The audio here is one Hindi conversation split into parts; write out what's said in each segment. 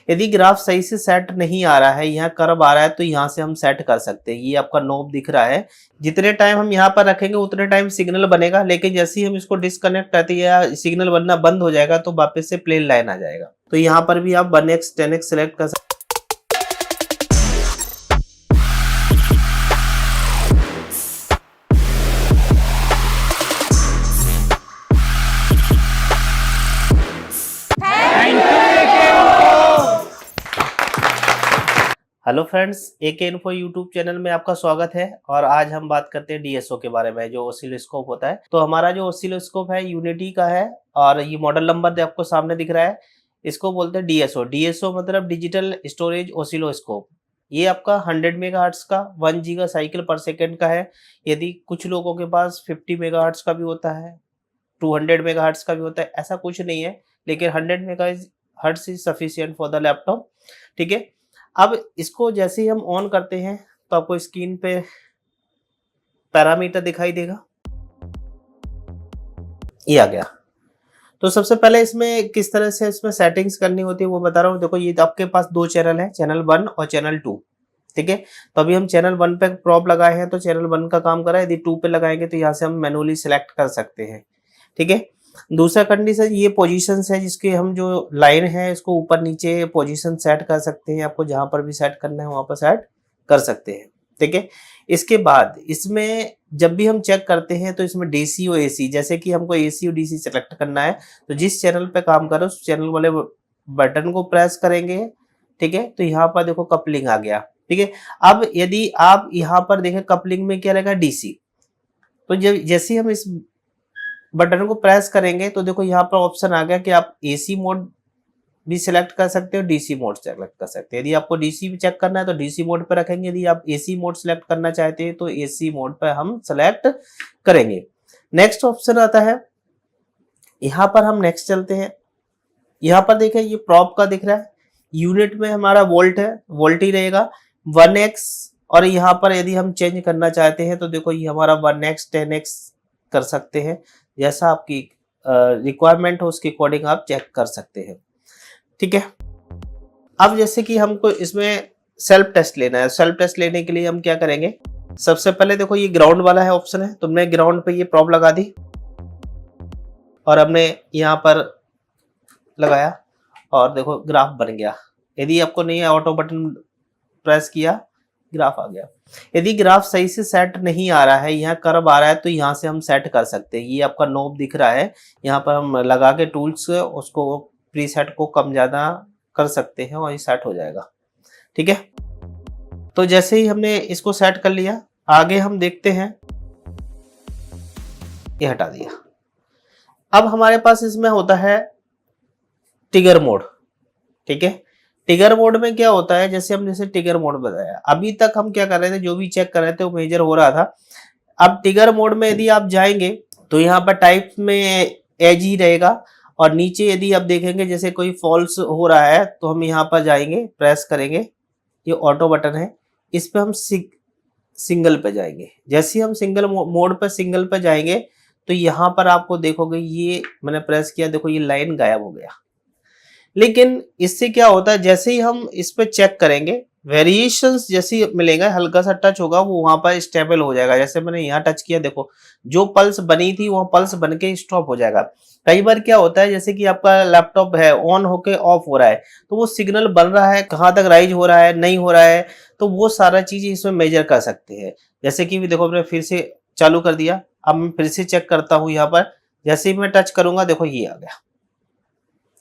यदि ग्राफ सही से सेट नहीं आ रहा है, यहाँ कर्व आ रहा है, तो यहाँ से हम सेट कर सकते हैं। ये आपका नोब दिख रहा है, जितने टाइम हम यहाँ पर रखेंगे उतने टाइम सिग्नल बनेगा, लेकिन जैसे ही हम इसको डिस्कनेक्ट करते हैं या सिग्नल बनना बंद हो जाएगा तो वापस से प्लेन लाइन आ जाएगा। तो यहाँ पर भी आप 1x 10x सेलेक्ट कर सकते हैं। हेलो फ्रेंड्स, एके इन्फो यूट्यूब चैनल में आपका स्वागत है। और आज हम बात करते हैं डीएसओ के बारे में, जो ऑसिलोस्कोप होता है। तो हमारा जो ऑसिलोस्कोप है यूनिटी का है और ये मॉडल नंबर आपको सामने दिख रहा है, इसको बोलते हैं डीएसओ। डीएसओ मतलब डिजिटल स्टोरेज ऑसिलोस्कोप। ये आपका 100 मेगाहर्ट्ज का 1 गीगा साइकिल पर सेकेंड का है। यदि कुछ लोगों के पास 50 मेगाहर्ट्ज का भी होता है, 200 मेगाहर्ट्ज का भी होता है, ऐसा कुछ नहीं है, लेकिन 100 megahertz is sufficient for the laptop. ठीक है, अब इसको जैसे ही हम ऑन करते हैं तो आपको स्क्रीन पे पैरामीटर दिखाई देगा, ये आ गया। तो सबसे पहले इसमें किस तरह से इसमें सेटिंग्स करनी होती है वो बता रहा हूँ। देखो, ये आपके पास 2 चैनल है, चैनल 1 और चैनल 2। ठीक है, तो अभी हम चैनल 1 पे प्रॉप लगाए हैं तो चैनल 1 का काम कर रहा है। यदि 2 पे लगाएंगे तो यहाँ से हम मैनुअली सिलेक्ट कर सकते हैं। ठीक है, दूसरा कंडीशन ये पोजीशन है, जिसके हम जो लाइन है इसको ऊपर नीचे पोजीशन सेट कर सकते हैं। आपको जहां पर भी सेट करना है वहां पर सेट कर सकते हैं। ठीक है, इसके बाद इसमें जब भी हम चेक करते हैं तो इसमें डीसी और एसी, जैसे कि हमको एसी और डीसी सेलेक्ट करना है तो जिस चैनल पे काम कर रहे हो उस चैनल वाले बटन को प्रेस करेंगे। ठीक है, तो यहाँ पर देखो कपलिंग आ गया। ठीक है, अब यदि आप यहाँ पर देखें कपलिंग में क्या रहेगा, डीसी। तो जब जैसे हम इस बटन को प्रेस करेंगे तो देखो यहाँ पर ऑप्शन आ गया कि आप एसी मोड भी सिलेक्ट कर सकते हो, डीसी मोड सेलेक्ट कर सकते हैं। यदि आपको डीसी भी चेक करना है तो डीसी मोड पर रखेंगे, यदि आप एसी मोड सेलेक्ट करना चाहते हैं तो एसी मोड पर हम सेलेक्ट करेंगे। नेक्स्ट ऑप्शन आता है, यहाँ पर हम नेक्स्ट चलते हैं। यहाँ पर देखें ये प्रॉप का दिख रहा है, यूनिट में हमारा वोल्ट है, वोल्ट ही रहेगा 1x। और यहाँ पर यदि हम चेंज करना चाहते हैं तो देखो ये हमारा 1x 10x कर सकते हैं, जैसा आपकी रिक्वायरमेंट हो उसके अकॉर्डिंग आप चेक कर सकते हैं। ठीक है, अब जैसे कि हमको इसमें सेल्फ टेस्ट लेना है, सेल्फ टेस्ट लेने के लिए हम क्या करेंगे, सबसे पहले देखो ये ग्राउंड वाला है ऑप्शन है, तो हमने ग्राउंड पे ये प्रॉप लगा दी और हमने यहाँ पर लगाया और देखो ग्राफ बन गया। यदि आपको नहीं है ऑटो बटन प्रेस किया, ग्राफ आ गया। यदि ग्राफ सही से सेट नहीं आ रहा है, यहाँ कर्व आ रहा है, तो यहाँ से हम सेट कर सकते हैं। ये आपका नोब दिख रहा है, यहाँ पर हम लगा के टूल्स उसको प्रीसेट को कम ज्यादा कर सकते हैं और ये सेट हो जाएगा। ठीक है, तो जैसे ही हमने इसको सेट कर लिया, आगे हम देखते हैं, ये हटा दिया। अब हमारे पास इसमें होता है ट्रिगर मोड। ठीक है, ट्रिगर मोड में क्या होता है, जैसे ट्रिगर मोड बताया, अभी तक हम क्या कर रहे थे, जो भी चेक कर रहे थे वो मेजर हो रहा था। अब ट्रिगर मोड में यदि आप जाएंगे तो यहाँ पर टाइप में एज ही रहेगा और नीचे यदि आप देखेंगे जैसे कोई फॉल्स हो रहा है तो हम यहाँ पर जाएंगे, प्रेस करेंगे, ये ऑटो बटन है, इस पर हम सिंगल पे जाएंगे। जैसे हम सिंगल मोड पर सिंगल पे जाएंगे तो यहाँ पर आपको देखोगे ये मैंने प्रेस किया, देखो ये लाइन गायब हो गया। लेकिन इससे क्या होता है, जैसे ही हम इस पे चेक करेंगे वेरिएशंस जैसे मिलेगा, हल्का सा टच होगा वो वहां पर स्टेबल हो जाएगा। जैसे मैंने यहाँ टच किया, देखो जो पल्स बनी थी वो पल्स बन के स्टॉप हो जाएगा। कई बार क्या होता है, जैसे कि आपका लैपटॉप है ऑन होके ऑफ हो रहा है तो वो सिग्नल बन रहा है, कहाँ तक राइज हो रहा है नहीं हो रहा है, तो वो सारा चीज इसमें मेजर कर सकते हैं। जैसे कि देखो मैंने फिर से चालू कर दिया, अब मैं फिर से चेक करता हूँ। यहाँ पर जैसे ही मैं टच करूंगा देखो ये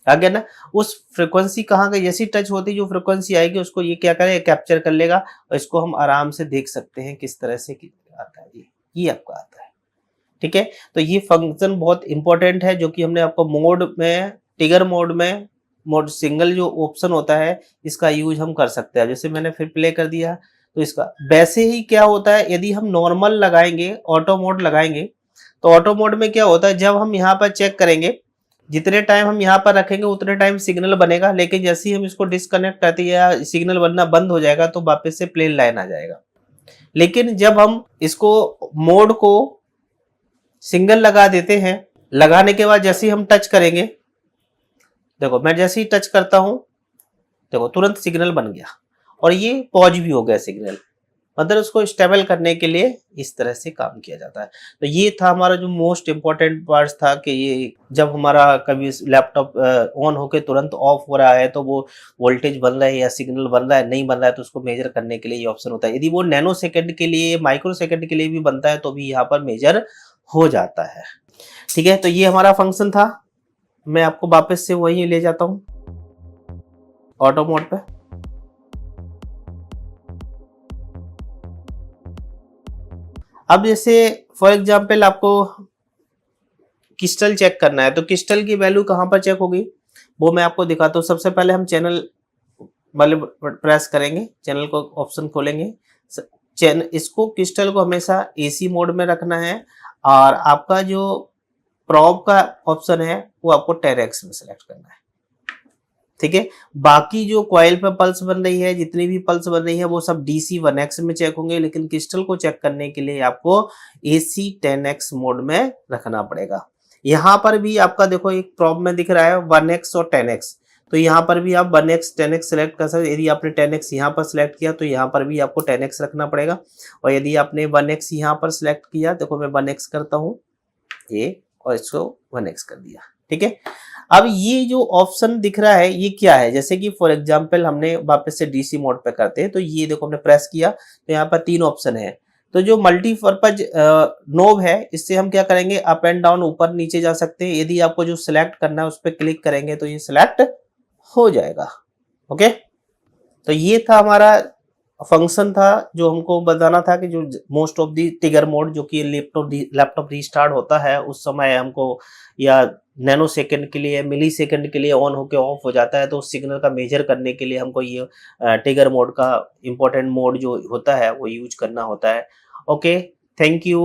आ गया ना, उस फ्रीक्वेंसी कहाँ गई, जैसी टच होती जो फ्रीक्वेंसी आएगी उसको ये क्या करेगा, कैप्चर कर लेगा और इसको हम आराम से देख सकते हैं किस तरह से आता है। ये आपका आता है। ठीक है, तो ये फंक्शन बहुत इंपॉर्टेंट है जो कि हमने आपको मोड में, ट्रिगर मोड में, मोड सिंगल जो ऑप्शन होता है इसका यूज हम कर सकते हैं। जैसे मैंने फिर प्ले कर दिया तो इसका वैसे ही क्या होता है, यदि हम नॉर्मल लगाएंगे, ऑटो मोड लगाएंगे तो ऑटो मोड में क्या होता है, जब हम यहाँ पर चेक करेंगे जितने टाइम हम यहाँ पर रखेंगे उतने टाइम सिग्नल बनेगा, लेकिन जैसे ही हम इसको डिस्कनेक्ट करते हैं या सिग्नल बनना बंद हो जाएगा तो वापस से प्लेन लाइन आ जाएगा। लेकिन जब हम इसको मोड को सिंगल लगा देते हैं, लगाने के बाद जैसे ही हम टच करेंगे, देखो मैं जैसे ही टच करता हूं देखो तुरंत सिग्नल बन गया और ये पॉज भी हो गया सिग्नल। मतलब उसको स्टेबल करने के लिए इस तरह से काम किया जाता है। तो ये था हमारा जो मोस्ट इम्पोर्टेंट पार्ट था कि ये जब हमारा कभी लैपटॉप ऑन होके तुरंत ऑफ हो रहा है तो वो वोल्टेज बन रहा है या सिग्नल बन रहा है नहीं बन रहा है, तो उसको मेजर करने के लिए ये ऑप्शन होता है। यदि वो नैनो सेकंड के लिए, माइक्रो सेकंड के लिए भी बनता है तो भी यहाँ पर मेजर हो जाता है। ठीक है, तो ये हमारा फंक्शन था। मैं आपको वापस से वही ले जाता हूँ ऑटो मोड पे। अब जैसे फॉर एग्जांपल आपको क्रिस्टल चेक करना है, तो क्रिस्टल की वैल्यू कहाँ पर चेक होगी वो मैं आपको दिखाता हूँ। सबसे पहले हम चैनल वाले प्रेस करेंगे, चैनल को ऑप्शन खोलेंगे। इसको क्रिस्टल को हमेशा एसी मोड में रखना है और आपका जो प्रोब का ऑप्शन है वो आपको 10x में सेलेक्ट करना है। ठीक है, बाकी जो कॉइल पे पल्स बन रही है, जितनी भी पल्स बन रही है वो सब DC 1x में चेक होंगे, लेकिन क्रिस्टल को चेक करने के लिए आपको AC 10x मोड में रखना पड़ेगा। यहाँ पर भी आपका देखो एक प्रोब में दिख रहा है 1x और 10x, तो यहाँ पर भी आप 1x 10x सेलेक्ट कर सकते। यदि आपने 10x यहाँ पर सिलेक्ट किया तो यहाँ पर भी आपको 10x रखना पड़ेगा, और यदि आपने 1x यहाँ पर सिलेक्ट किया, देखो मैं 1x करता हूँ ये और इसको 1x कर दिया। ठीक है, अब ये जो ऑप्शन दिख रहा है ये क्या है, जैसे कि फॉर एग्जांपल हमने वापस से DC मोड पे करते हैं, तो ये देखो हमने प्रेस किया तो यहाँ पर 3 ऑप्शन है। तो जो मल्टीपर्पज नोब है इससे हम क्या करेंगे, अप एंड डाउन, ऊपर नीचे जा सकते हैं। यदि आपको जो सिलेक्ट करना है उस पर क्लिक करेंगे तो ये सिलेक्ट हो जाएगा। ओके, तो ये था हमारा फंक्शन था जो हमको बताना था कि जो most of the trigger mode जो कि लैपटॉप रीस्टार्ट होता है उस समय हमको, या नैनो सेकंड के लिए, मिली सेकंड के लिए ऑन होके ऑफ हो जाता है, तो उस सिग्नल का मेजर करने के लिए हमको ये ट्रिगर मोड का इम्पोर्टेंट मोड जो होता है वो यूज करना होता है। Okay, thank you.